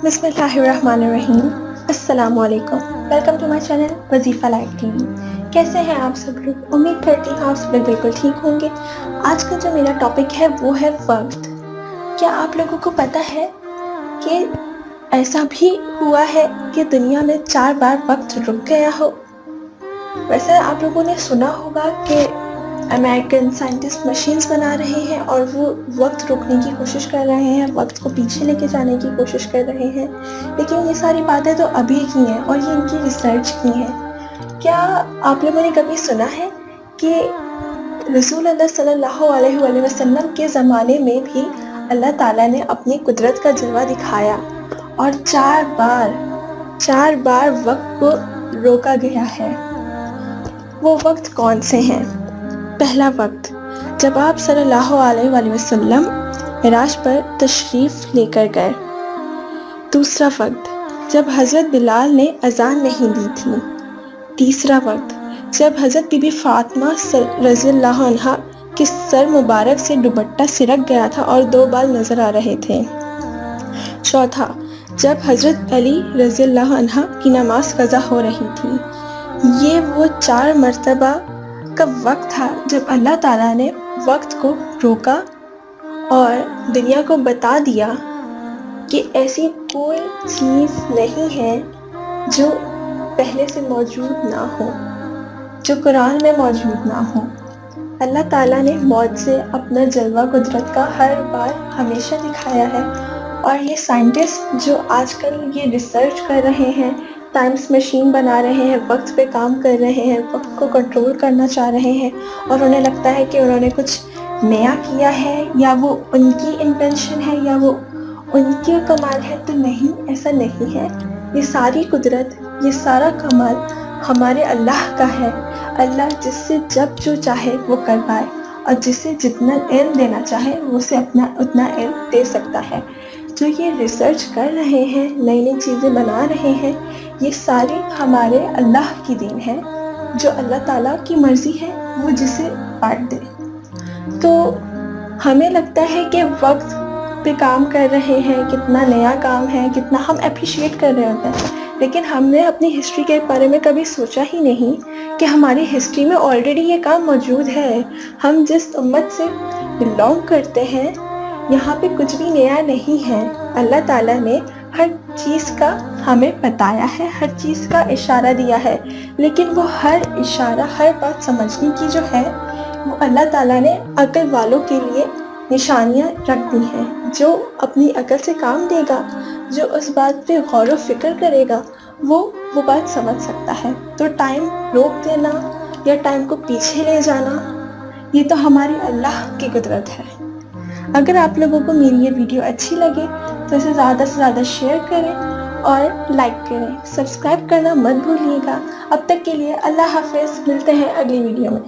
बिस्मिल्लाहिर्रहमानिर्रहीम। अस्सलाम वालेकुम। वेलकम टू माय चैनल वजीफ़ा लाइव टीवी। कैसे हैं आप सब लोग? उम्मीद करती हूँ आप सब लोग बिल्कुल ठीक होंगे। आज का जो मेरा टॉपिक है वो है वक्त। क्या आप लोगों को पता है कि ऐसा भी हुआ है कि दुनिया में 4 बार वक्त रुक गया हो? वैसे आप लोगों ने सुना होगा कि अमेरिकन साइंटिस्ट मशीन्स बना रहे हैं और वो वक्त रोकने की कोशिश कर रहे हैं, वक्त को पीछे लेके जाने की कोशिश कर रहे हैं। लेकिन ये सारी बातें तो अभी की हैं और ये इनकी रिसर्च की हैं। क्या आप लोगों ने कभी सुना है कि रसूल अल्लाह सल्लल्लाहु अलैहि वसल्लम के ज़माने में भी अल्लाह ताला ने अपनी कुदरत का जलवा दिखाया और 4 बार वक्त को रोका गया है? वो वक्त कौन से हैं? पहला वक्त, जब आप सल्लल्लाहु अलैहि वसल्लम मिराज पर तशरीफ़ लेकर गए। दूसरा वक्त, जब हज़रत बिलाल ने अज़ान नहीं दी थी। तीसरा वक्त, जब हज़रत बीबी फ़ातिमा रज़ियल्लाहु अन्हा के सर मुबारक से दुपट्टा सिरक गया था और 2 बाल नज़र आ रहे थे। चौथा, जब हज़रत अली रज़ियल्लाहु अन्हा की नमाज क़ज़ा हो रही थी। ये वो 4 मरतबा का वक्त था जब अल्लाह ताला ने वक्त को रोका और दुनिया को बता दिया कि ऐसी कोई चीज़ नहीं है जो पहले से मौजूद ना हो, जो कुरान में मौजूद ना हो। अल्लाह ताला ने मौत से अपना जलवा कुदरत का हर बार हमेशा दिखाया है और ये साइंटिस्ट जो आजकल ये रिसर्च कर रहे हैं, टाइम्स मशीन बना रहे हैं, वक्त पे काम कर रहे हैं, वक्त को कंट्रोल करना चाह रहे हैं और उन्हें लगता है कि उन्होंने कुछ नया किया है या वो उनकी इंटेंशन है या वो उनकी कमाल है, तो नहीं, ऐसा नहीं है। ये सारी कुदरत, ये सारा कमाल हमारे अल्लाह का है। अल्लाह जिससे जब जो चाहे वो कर पाए और जिसे जितना इल्म देना चाहे वो उसे अपना उतना इल्म दे सकता है। जो ये रिसर्च कर रहे हैं, नई नई चीज़ें बना रहे हैं, ये सारी हमारे अल्लाह की दीन है। जो अल्लाह ताला की मर्ज़ी है वो जिसे बांट दे। तो हमें लगता है कि वक्त पे काम कर रहे हैं, कितना नया काम है, कितना हम अप्रिशिएट कर रहे होते हैं, लेकिन हमने अपनी हिस्ट्री के बारे में कभी सोचा ही नहीं कि हमारी हिस्ट्री में ऑलरेडी ये काम मौजूद है। हम जिस उम्मत से बिलोंग करते हैं, यहाँ पे कुछ भी नया नहीं है। अल्लाह ताला ने हर चीज़ का हमें बताया है, हर चीज़ का इशारा दिया है, लेकिन वो हर इशारा, हर बात समझने की जो है वो अल्लाह ताला ने अक्ल वालों के लिए निशानियाँ रख दी हैं। जो अपनी अक्ल से काम देगा, जो उस बात पे गौर व फिक्र करेगा, वो बात समझ सकता है। तो टाइम रोक देना या टाइम को पीछे ले जाना, ये तो हमारी अल्लाह की कुदरत है। अगर आप लोगों को मेरी ये वीडियो अच्छी लगे तो इसे ज़्यादा से ज़्यादा शेयर करें और लाइक करें। सब्सक्राइब करना मत भूलिएगा। अब तक के लिए अल्लाह हाफ़िज़। मिलते हैं अगली वीडियो में।